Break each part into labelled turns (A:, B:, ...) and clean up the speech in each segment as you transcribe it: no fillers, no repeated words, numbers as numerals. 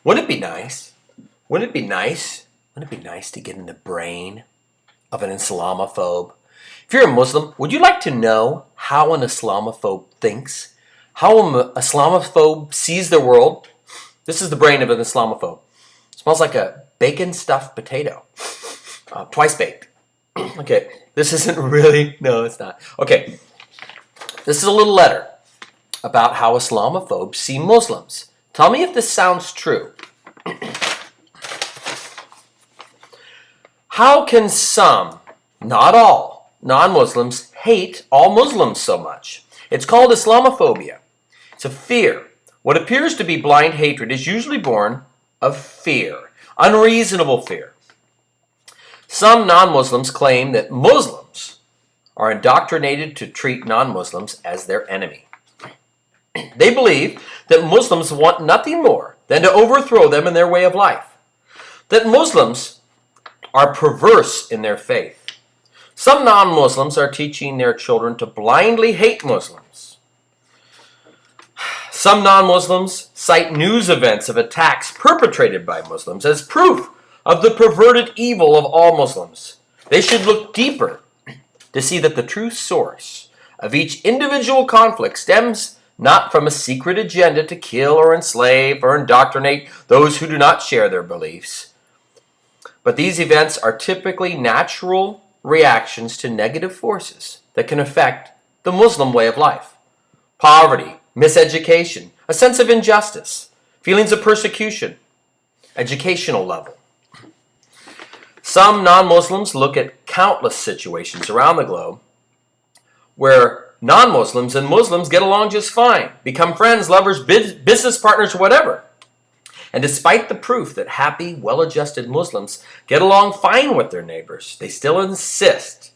A: Wouldn't it be nice? Wouldn't it be nice? Wouldn't it be nice to get in the brain of an Islamophobe? If you're a Muslim, would you like to know how an Islamophobe thinks? How an Islamophobe sees the world? This is the brain of an Islamophobe. It smells like a bacon stuffed potato. Twice baked. Okay, this isn't really, no, it's not. Okay, this is a little letter about how Islamophobes see Muslims. Tell me if this sounds true. How can some, not all, non-Muslims hate all Muslims so much? It's called Islamophobia. It's a fear. What appears to be blind hatred is usually born of fear, unreasonable fear. Some non-Muslims claim that Muslims are indoctrinated to treat non-Muslims as their enemy. They believe that Muslims want nothing more than to overthrow them in their way of life. That Muslims are perverse in their faith. Some non-Muslims are teaching their children to blindly hate Muslims. Some non-Muslims cite news events of attacks perpetrated by Muslims as proof of the perverted evil of all Muslims. They should look deeper to see that the true source of each individual conflict stems not from a secret agenda to kill or enslave or indoctrinate those who do not share their beliefs. But these events are typically natural reactions to negative forces that can affect the Muslim way of life. Poverty, miseducation, a sense of injustice, feelings of persecution, educational level. Some non-Muslims look at countless situations around the globe where non-Muslims and Muslims get along just fine, become friends, lovers, business partners, whatever. And despite the proof that happy, well-adjusted Muslims get along fine with their neighbors, they still insist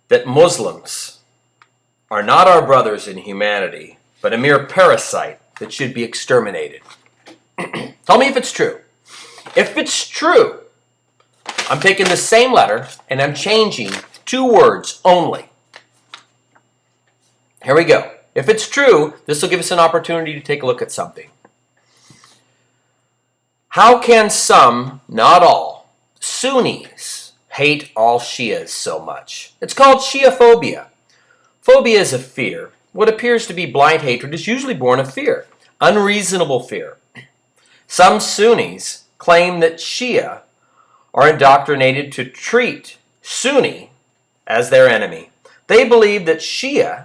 A: that Muslims are not our brothers in humanity, but a mere parasite that should be exterminated. Tell me if it's true. If it's true, I'm taking the same letter and I'm changing 2 words only. Here we go. If it's true, this will give us an opportunity to take a look at something. How can some, not all, Sunnis hate all Shias so much? It's called Shiaphobia. Phobia is a fear. What appears to be blind hatred is usually born of fear, unreasonable fear. Some Sunnis claim that Shia are indoctrinated to treat Sunni as their enemy. They believe that Shia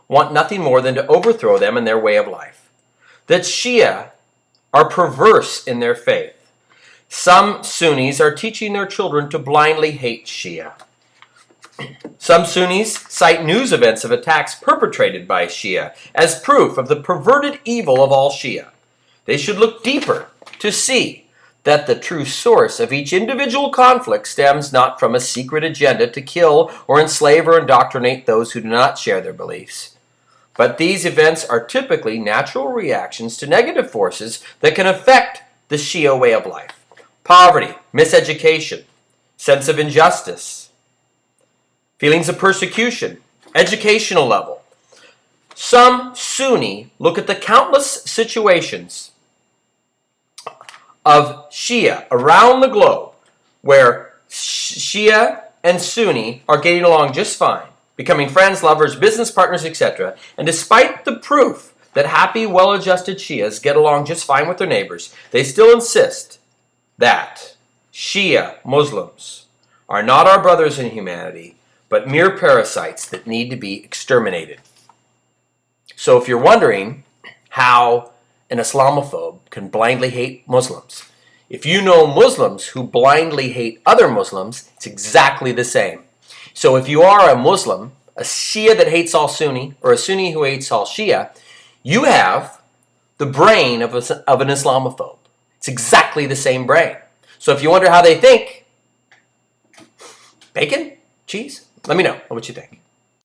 A: want nothing more than to overthrow them in their way of life. That Shia are perverse in their faith. Some Sunnis are teaching their children to blindly hate Shia. Some Sunnis cite news events of attacks perpetrated by Shia as proof of the perverted evil of all Shia. They should look deeper to see that the true source of each individual conflict stems not from a secret agenda to kill or enslave or indoctrinate those who do not share their beliefs. But these events are typically natural reactions to negative forces that can affect the Shia way of life. Poverty, miseducation, sense of injustice, feelings of persecution, educational level. Some Sunni look at the countless situations of Shia around the globe where Shia and Sunni are getting along just fine, becoming friends, lovers, business partners, etc. And despite the proof that happy, well-adjusted Shias get along just fine with their neighbors, they still insist that Shia Muslims are not our brothers in humanity, but mere parasites that need to be exterminated. So if you're wondering how an Islamophobe can blindly hate Muslims, if you know Muslims who blindly hate other Muslims, it's exactly the same. So if you are a Muslim, a Shia that hates all Sunni, or a Sunni who hates all Shia, you have the brain of an Islamophobe. It's exactly the same brain. So if you wonder how they think, bacon, cheese, let me know what you think.